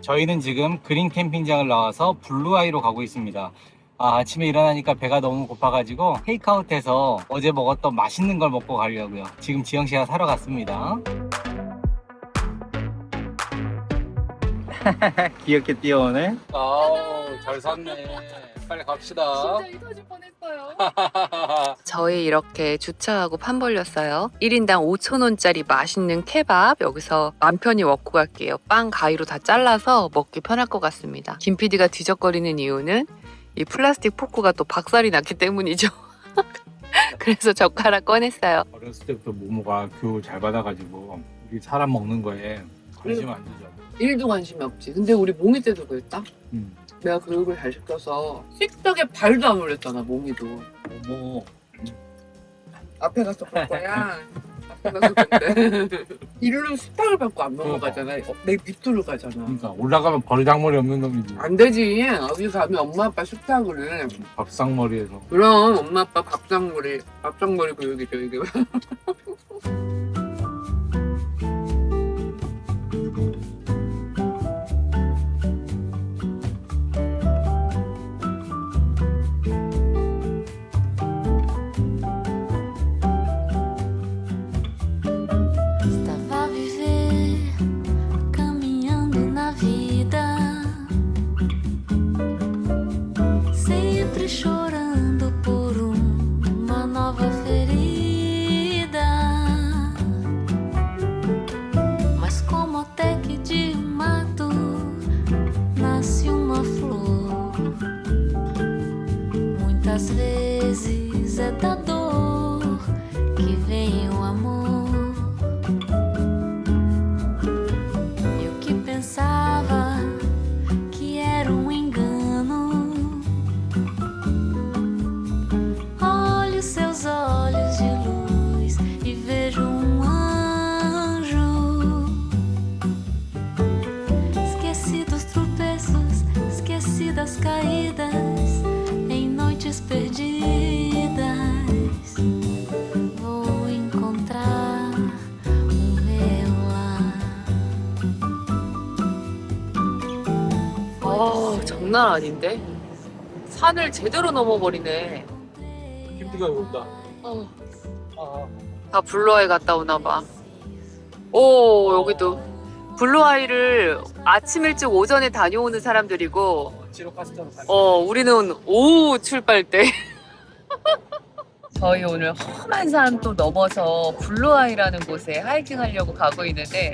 저희는 지금 그린 캠핑장을 나와서 블루아이로 가고 있습니다. 아침에 일어나니까 배가 너무 고파가지고 테이크아웃해서 어제 먹었던 맛있는 걸 먹고 가려고요. 지금 지영씨가 사러 갔습니다. 귀엽게 뛰어오네. 아우, 잘 샀네. 빨리 갑시다. 진짜 이 터질 뻔했어요. 저희 이렇게 주차하고 판 벌렸어요. 1인당 5,000원짜리 맛있는 케밥 여기서 맘 편히 먹고 갈게요. 빵 가위로 다 잘라서 먹기 편할 것 같습니다. 김 PD가 뒤적거리는 이유는 이 플라스틱 포크가 또 박살이 났기 때문이죠. 그래서 젓가락 꺼냈어요. 어렸을 때부터 모모가 교육을 잘 받아가지고 우리 사람 먹는 거에 관심 안 주죠. 1도 관심이 없지. 근데 우리 몽이 때도 그랬다. 내가 교육을 잘 시켜서 식탁에 발도 안 올렸잖아, 몽이도. 모모. 앞에 가서 볼 거야. 앞에 가서 본대. 일로 식탁을 밟고 안 넘어가잖아. 내 밑으로 가잖아. 그러니까 올라가면 버리장머리 없는 놈이지. 안 되지. 어디 가면 엄마 아빠 식탁을. 밥상머리에서. 그럼 엄마 아빠 밥상머리 교육이죠, 이게. Estava a viver, caminhando na vida, sempre chorando por uma nova ferida. Mas como até que de um mato nasce uma flor, muitas vezes é da dor que vem o amor. Eu que pensava que era um engano, olho seus olhos de luz e vejo um anjo. Esqueci dos tropeços, esqueci das caídas em noites perdidas. Vou encontrar o meu lar. 장난 아닌데? 산을 제대로 넘어버리네. 김치가 온다. 다 블루아이 갔다 오나 봐. 오, 여기도 블루아이를 아침 일찍 오전에 다녀오는 사람들이고, 지로카스터로 우리는 오후 출발 때. 저희 오늘 험한 산 또 넘어서 블루아이라는 곳에 하이킹 하려고 가고 있는데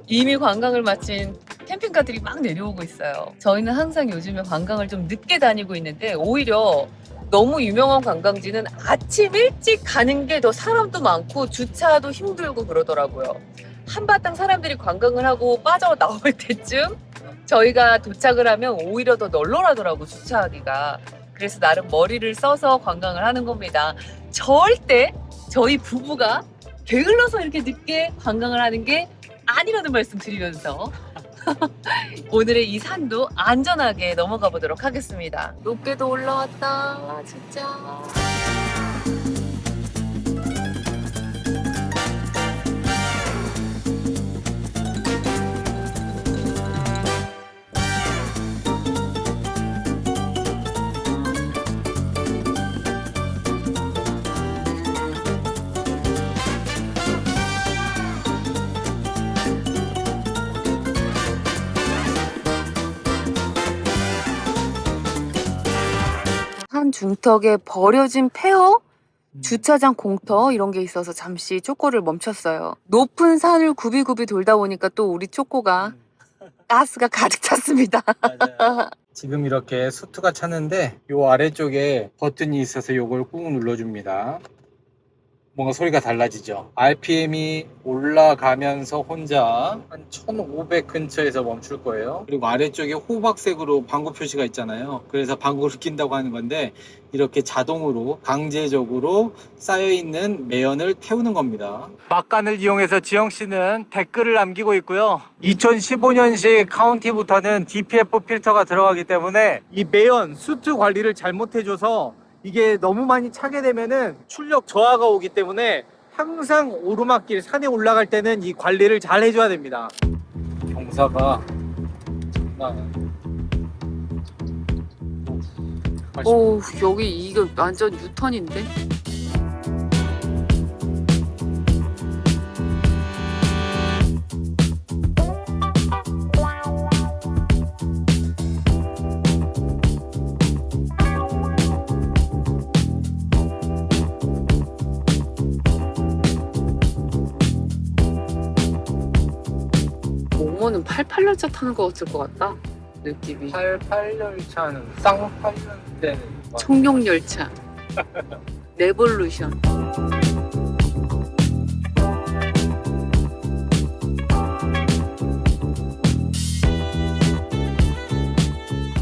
이미 관광을 마친 캠핑카들이 막 내려오고 있어요. 저희는 항상 요즘에 관광을 좀 늦게 다니고 있는데 오히려 너무 유명한 관광지는 아침 일찍 가는 게 더 사람도 많고 주차도 힘들고 그러더라고요. 한바탕 사람들이 관광을 하고 빠져나올 때쯤 저희가 도착을 하면 오히려 더 널널하더라고, 주차하기가. 그래서 나름 머리를 써서 관광을 하는 겁니다. 절대 저희 부부가 게을러서 이렇게 늦게 관광을 하는 게 아니라는 말씀 드리면서 오늘의 이 산도 안전하게 넘어가 보도록 하겠습니다. 높게도 올라왔다, 진짜. 산 중턱에 버려진 폐허? 주차장 공터 이런 게 있어서 잠시 쪼꼬를 멈췄어요. 높은 산을 굽이굽이 돌다 보니까 또 우리 쪼꼬가 가스가 가득 찼습니다. 맞아요. 지금 이렇게 수트가 찼는데 요 아래쪽에 버튼이 있어서 요걸 꾹 눌러줍니다. 뭔가 소리가 달라지죠. RPM이 올라가면서 혼자 한 1500 근처에서 멈출 거예요. 그리고 아래쪽에 호박색으로 방구 표시가 있잖아요. 그래서 방구를 낀다고 하는 건데 이렇게 자동으로 강제적으로 쌓여있는 매연을 태우는 겁니다. 막간을 이용해서 지영씨는 댓글을 남기고 있고요. 2015년식 카운티부터는 DPF 필터가 들어가기 때문에 이 매연, 수트 관리를 잘못해줘서 이게 너무 많이 차게 되면은 출력 저하가 오기 때문에 항상 오르막길 산에 올라갈 때는 이 관리를 잘 해줘야 됩니다. 경사가 오, 여기 이거 완전 유턴인데? 모모는 88열차 타는 거 같을 것 같다. 느낌이. 88열차는 쌍팔년대는 청룡열차. 레볼루션.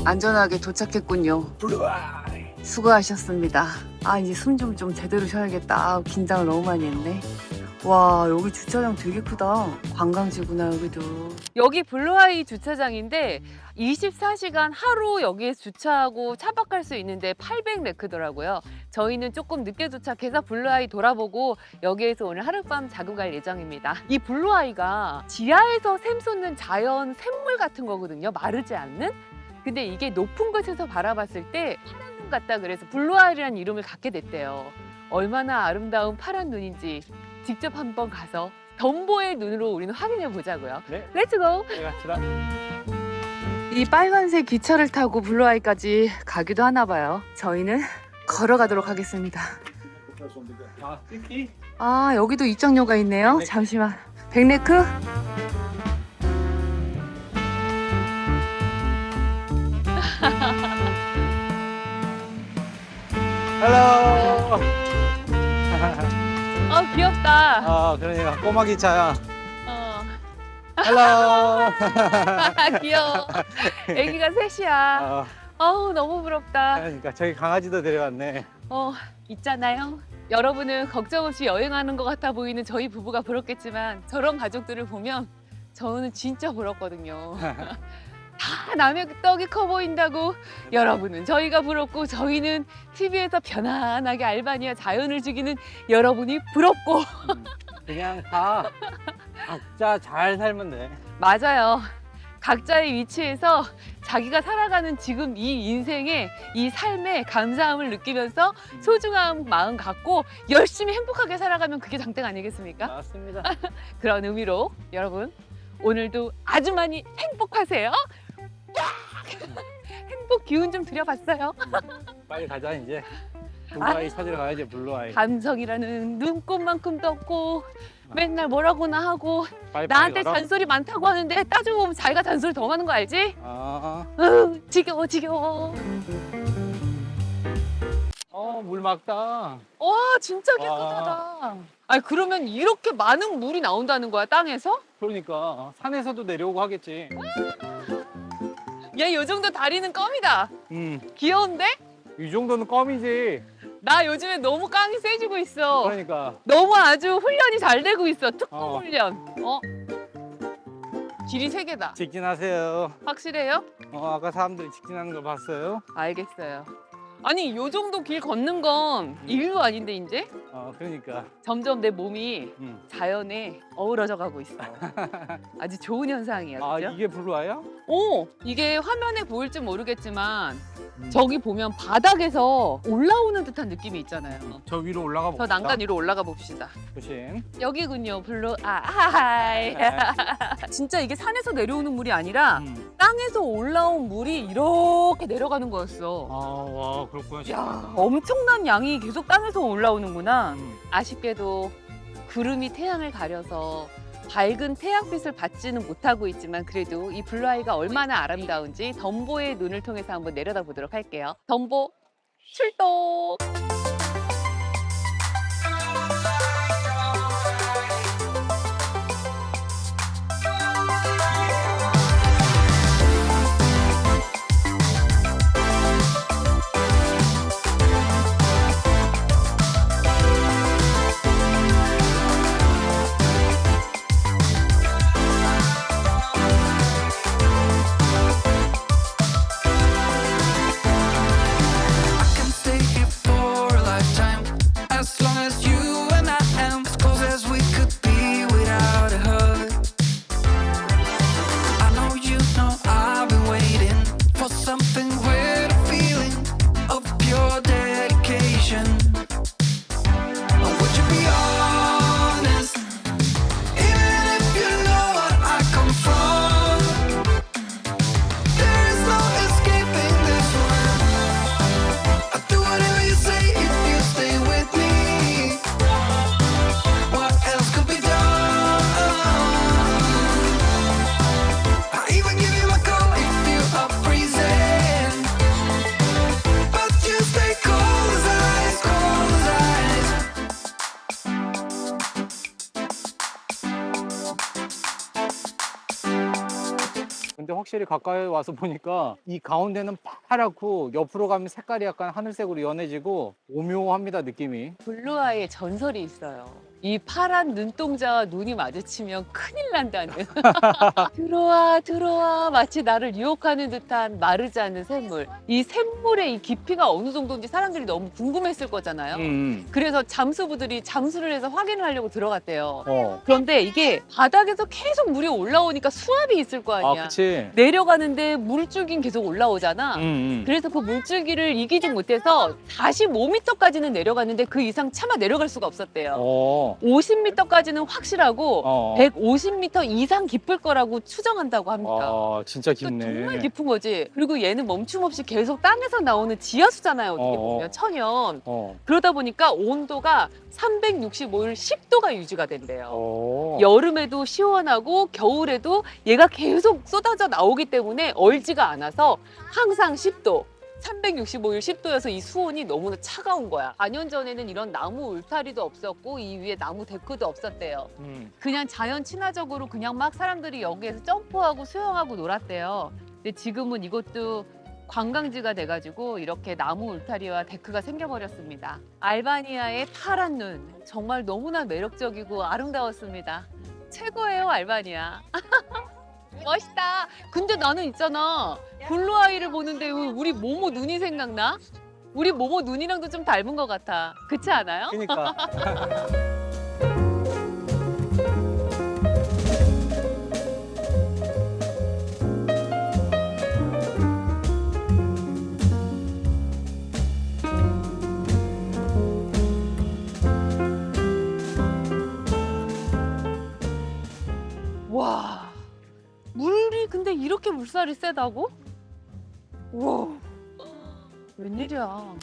안전하게 도착했군요. 수고하셨습니다. 아, 이제 숨 좀 제대로 쉬어야겠다. 아, 긴장을 너무 많이 했네. 와, 여기 주차장 되게 크다. 관광지구나, 여기도. 여기 블루아이 주차장인데 24시간 하루 여기에 주차하고 차박할 수 있는데 800레크더라고요. 저희는 조금 늦게 도착해서 블루아이 돌아보고 여기에서 오늘 하룻밤 자고 갈 예정입니다. 이 블루아이가 지하에서 샘솟는 자연 샘물 같은 거거든요. 마르지 않는? 근데 이게 높은 곳에서 바라봤을 때 파란 눈 같다 그래서 블루아이라는 이름을 갖게 됐대요. 얼마나 아름다운 파란 눈인지 직접 한번 가서 덤보의 눈으로 우리는 확인해 보자고요. 네. 렛츠고! 네, 갑시다. 이 빨간색 기차를 타고 블루아이까지 가기도 하나 봐요. 저희는 걸어가도록 하겠습니다. 아, 띠띠? 아, 여기도 입장료가 있네요. 백레크. 잠시만. 백레크? 헬로. 귀엽다. 아, 그러니까 꼬마 기차야. 어. 헬로. 귀여워. 애기가 셋이야. 아, 어우, 너무 부럽다. 그러니까 저희 강아지도 데려왔네. 있잖아요. 여러분은 걱정 없이 여행하는 것 같아 보이는 저희 부부가 부럽겠지만 저런 가족들을 보면 저는 진짜 부럽거든요. 다 남의 떡이 커 보인다고 여러분은 저희가 부럽고 저희는 TV에서 편안하게 알바니아 자연을 즐기는 여러분이 부럽고 그냥 다 각자 잘 살면 돼. 맞아요. 각자의 위치에서 자기가 살아가는 지금 이 인생의 이 삶의 감사함을 느끼면서 소중한 마음 갖고 열심히 행복하게 살아가면 그게 장땡 아니겠습니까? 맞습니다. 그런 의미로 여러분 오늘도 아주 많이 행복하세요. 행복 기운 좀 드려봤어요. 빨리 가자 이제. 블루아이 찾으러 가야지 블루아이. 감성이라는 눈꽃만큼도 없고 맨날 뭐라고나 하고 빨리 나한테 가라. 잔소리 많다고 하는데 따지고 보면 자기가 잔소리 더 많은 거 알지? 아, 지겨워 지겨워. 물 맑다. 와 진짜 깨끗하다. 아니 그러면 이렇게 많은 물이 나온다는 거야 땅에서? 그러니까 산에서도 내려오고 하겠지. 얘 요 정도 다리는 껌이다. 귀여운데? 이 정도는 껌이지. 나 요즘에 너무 깡이 세지고 있어. 그러니까. 너무 아주 훈련이 잘 되고 있어. 특공 어. 훈련. 길이 3개다. 직진하세요. 확실해요? 아까 사람들이 직진하는 거 봤어요? 알겠어요. 아니 요 정도 길 걷는 건 인류 아닌데 이제? 그러니까. 점점 내 몸이 음. 자연에 어우러져 가고 있어. 아주 좋은 현상이야. 아, 그죠? 이게 블루아이야? 이게 화면에 보일지 모르겠지만 저기 보면 바닥에서 올라오는 듯한 느낌이 있잖아요. 저 위로 올라가 저 봅시다. 난간 위로 올라가 봅시다. 조심. 여기군요. 하이. 진짜 이게 산에서 내려오는 물이 아니라 땅에서 올라온 물이 이렇게 내려가는 거였어. 와, 그렇구나. 야, 엄청난 양이 계속 땅에서 올라오는구나. 음. 아쉽게도 구름이 태양을 가려서 밝은 태양빛을 받지는 못하고 있지만 그래도 이 블루아이가 얼마나 아름다운지 덤보의 눈을 통해서 한번 내려다 보도록 할게요. 덤보 출동! I can stay here for 근데 확실히 가까이 와서 보니까 이 가운데는 파랗고 옆으로 가면 색깔이 약간 하늘색으로 연해지고 오묘합니다, 느낌이. 블루아이의 전설이 있어요. 이 파란 눈동자와 눈이 마주치면 큰일 난다는. 들어와 들어와 마치 나를 유혹하는 듯한 마르지 않는 샘물. 이 샘물의 이 깊이가 어느 정도인지 사람들이 너무 궁금했을 거잖아요. 그래서 잠수부들이 잠수를 해서 확인을 하려고 들어갔대요. 그런데 이게 바닥에서 계속 물이 올라오니까 수압이 있을 거 아니야. 그치. 내려가는데 물줄기는 계속 올라오잖아. 그래서 그 물줄기를 이기지 못해서 45m까지는 내려갔는데 그 이상 차마 내려갈 수가 없었대요. 50m까지는 확실하고 150m 이상 깊을 거라고 추정한다고 합니다. 진짜 또 깊네. 정말 깊은 거지. 그리고 얘는 멈춤 없이 계속 땅에서 나오는 지하수잖아요. 어떻게 보면 천연. 그러다 보니까 온도가 365일 10도가 유지가 된대요. 여름에도 시원하고 겨울에도 얘가 계속 쏟아져 나오기 때문에 얼지가 않아서 항상 10도. 365일 10도여서 이 수온이 너무나 차가운 거야. 4년 전에는 이런 나무 울타리도 없었고 이 위에 나무 데크도 없었대요. 그냥 자연 친화적으로 그냥 막 사람들이 여기에서 점프하고 수영하고 놀았대요. 근데 지금은 이것도 관광지가 돼가지고 이렇게 나무 울타리와 데크가 생겨버렸습니다. 알바니아의 파란 눈 정말 너무나 매력적이고 아름다웠습니다. 최고예요, 알바니아. 멋있다. 근데 나는 있잖아. 블루아이를 보는데 왜 우리 모모 눈이 생각나? 우리 모모 눈이랑도 좀 닮은 것 같아. 그렇지 않아요? 그러니까. 와, 물이 근데 이렇게 물살이 세다고? 우와, 웬일이야.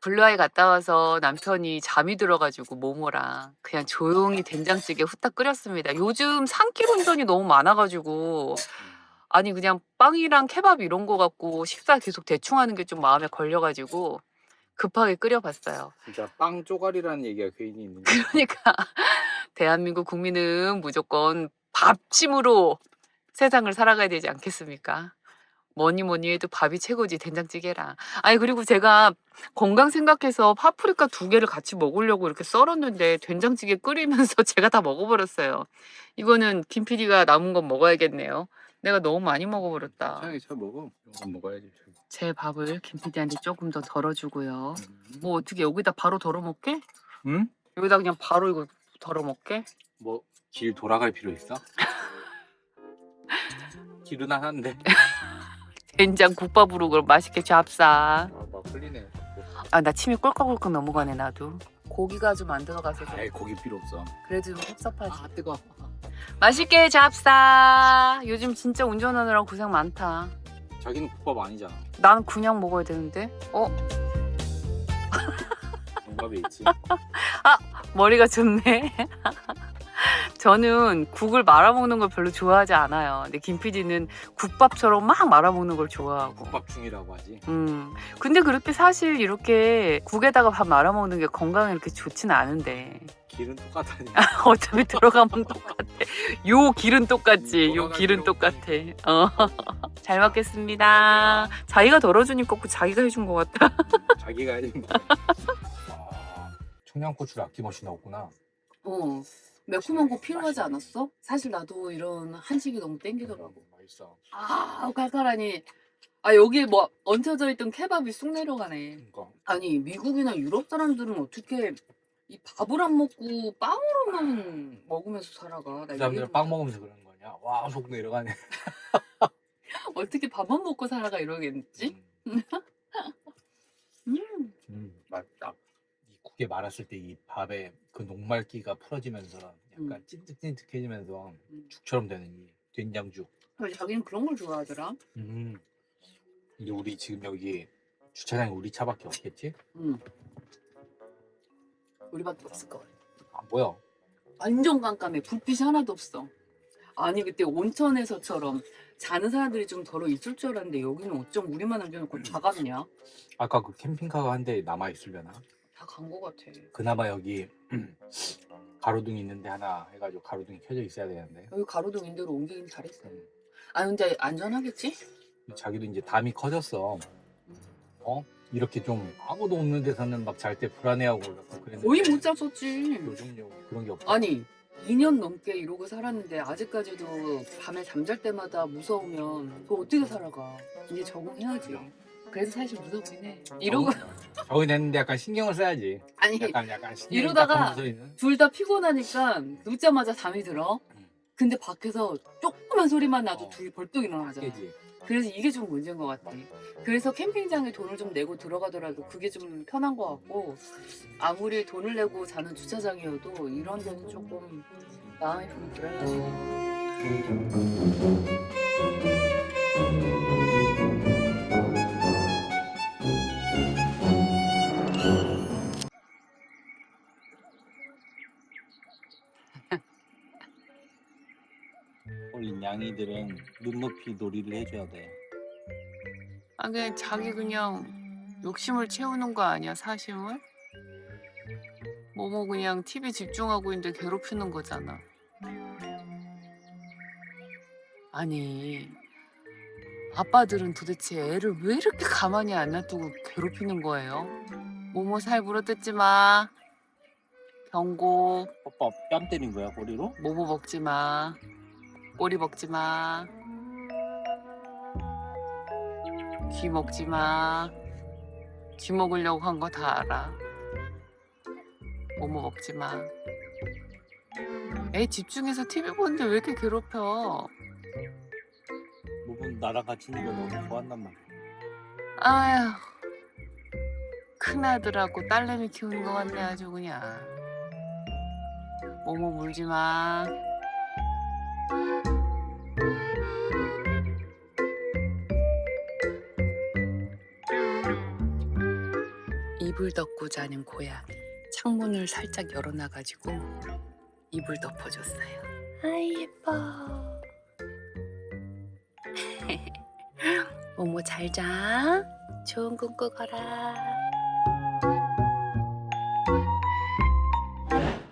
블루아이 갔다 와서 남편이 잠이 들어가지고 모모랑 그냥 조용히 된장찌개 후딱 끓였습니다. 요즘 산길 운전이 너무 많아가지고 아니 그냥 빵이랑 케밥 이런 거 갖고 식사 계속 대충 하는 게 좀 마음에 걸려가지고 급하게 끓여봤어요. 진짜 빵 쪼가리라는 얘기가 괜히 있는 거. 그러니까 대한민국 국민은 무조건 밥심으로 세상을 살아가야 되지 않겠습니까? 뭐니 뭐니 해도 밥이 최고지, 된장찌개랑. 아니 그리고 제가 건강 생각해서 파프리카 2개를 같이 먹으려고 이렇게 썰었는데 된장찌개 끓이면서 제가 다 먹어버렸어요. 이거는 김 PD가 남은 건 먹어야겠네요. 내가 너무 많이 먹어버렸다. 차영이 잘 먹어. 이건 먹어야지. 제 밥을 김 PD한테 조금 더 덜어주고요. 뭐 어떻게 여기다 바로 덜어 먹게? 응? 여기다 그냥 바로 이거 덜어 먹게? 뭐 길 돌아갈 필요 있어? 길은 하나인데. 된장 국밥으로 그럼 맛있게 잡사. 막 흘리네. 아, 나 침이 꿀꺽꿀꺽 넘어가네 나도. 고기가 좀 안 들어가서 좀. 아이 고기 필요 없어. 그래도 좀 섭섭하지. 아 뜨거. 맛있게 잡사. 요즘 진짜 운전하느라 고생 많다. 자기는 국밥 아니잖아. 나는 그냥 먹어야 되는데. 정답에 있지. 머리가 좋네. 저는 국을 말아먹는 걸 별로 좋아하지 않아요. 근데 김 PD는 국밥처럼 막 말아먹는 걸 좋아하고. 국밥 중이라고 하지. 근데 그렇게 사실 이렇게 국에다가 밥 말아먹는 게 건강에 이렇게 좋진 않은데. 길은 똑같다니. 어차피 들어가면 똑같아. 요 길은 똑같지. 요 돌아갈 길은 필요 똑같아. 잘 먹겠습니다. 자기가 덜어주니까 꼭 자기가 해준 것 같다. 자기가 해준 거. 청양고추를 아낌없이 넣었구나. 매콤한 거 필요하지 않았어? 사실 나도 이런 한식이 너무 땡기더라고. 맛있어. 아, 칼칼하니. 아, 여기에 뭐 얹혀져 있던 케밥이 쑥 내려가네. 그러니까. 아니, 미국이나 유럽 사람들은 어떻게 이 밥을 안 먹고 빵으로만 먹으면서 살아가? 나 그 사람들 이해를 빵 못해. 먹으면서 그런 거냐? 와, 속 내려가네. 어떻게 밥만 먹고 살아가 이러겠지? 맛있다. 이 국에 말았을 때 이 밥에 그 녹말기가 풀어지면서 약간 찐득찐득해지면서 죽처럼 되는 이 된장죽. 자기는 그런 걸 좋아하더라. 근데 우리 지금 여기 주차장에 우리 차밖에 없겠지? 우리밖에 없을 거야. 안 보여. 완전 깜깜해. 불빛이 하나도 없어. 아니 그때 온천에서처럼 자는 사람들이 좀 덜어 있을 줄 알았는데 여기는 어쩜 우리만 남겨놓고 다 갔냐? 아까 그 캠핑카가 한 대 남아 있으려나? 다 간 거 같아. 그나마 여기 가로등이 있는데 하나 해가지고 가로등이 켜져 있어야 되는데 여기 가로등 인대로 옮기긴 잘했어. 음, 근데 안전하겠지? 자기도 이제 담이 커졌어. 이렇게 좀 아무도 없는 데서는 막 잘 때 불안해하고 그랬는데 거의 못 잤었지. 요즘 그런 게 없어. 아니 2년 넘게 이러고 살았는데 아직까지도 밤에 잠잘 때마다 무서우면 그거 어떻게 살아가. 이제 적응해야지. 그래서 사실 무섭긴 해. 이러고 저기 됐는데 약간 신경을 써야지. 아니 약간 신경이 이러다가 딱 소리는. 둘 다 피곤하니까 눕자마자 잠이 들어. 근데 밖에서 조그만 소리만 나도 둘이 벌떡 일어나잖아. 깨지. 그래서 이게 좀 문제인 것 같아. 그래서 캠핑장에 돈을 좀 내고 들어가더라도 그게 좀 편한 것 같고, 아무리 돈을 내고 자는 주차장이어도 이런 데는 조금 마음이 좀 불안하지. 올린 양이들은 눈높이 놀이를 해줘야 돼. 그냥 자기 그냥 욕심을 채우는 거 아니야, 사심을? 그냥 TV 집중하고 있는데 괴롭히는 거잖아. 아니, 아빠들은 도대체 애를 왜 이렇게 가만히 안 놔두고 괴롭히는 거예요? 살 물어뜯지 마. 경고. 오빠 뺨 때린 거야 꼬리로? 먹지 마. 꼬리 먹지 마. 귀 먹지 마. 귀 먹으려고 한 거 다 알아. 먹지 마. 애 집중해서 TV 보는데 왜 이렇게 괴롭혀? 나랑 같이 있는 거 너무 좋았단 말이야. 아휴, 큰아들하고 딸내미 키우는 거 같네 아주 그냥. 물지 마. 이불 덮고 자는 고양이. 창문을 살짝 열어놔가지고 이불 덮어줬어요. 아이 예뻐. 잘 자. 좋은 꿈 꾸거라.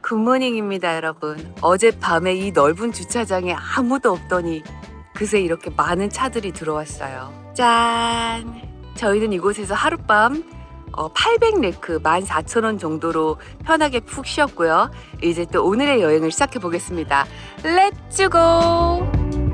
굿모닝입니다, 여러분. 어젯밤에 이 넓은 주차장에 아무도 없더니 그새 이렇게 많은 차들이 들어왔어요. 짠! 저희는 이곳에서 하룻밤 800레크 14,000원 정도로 편하게 푹 쉬었고요. 이제 또 오늘의 여행을 시작해 보겠습니다. 렛츠고!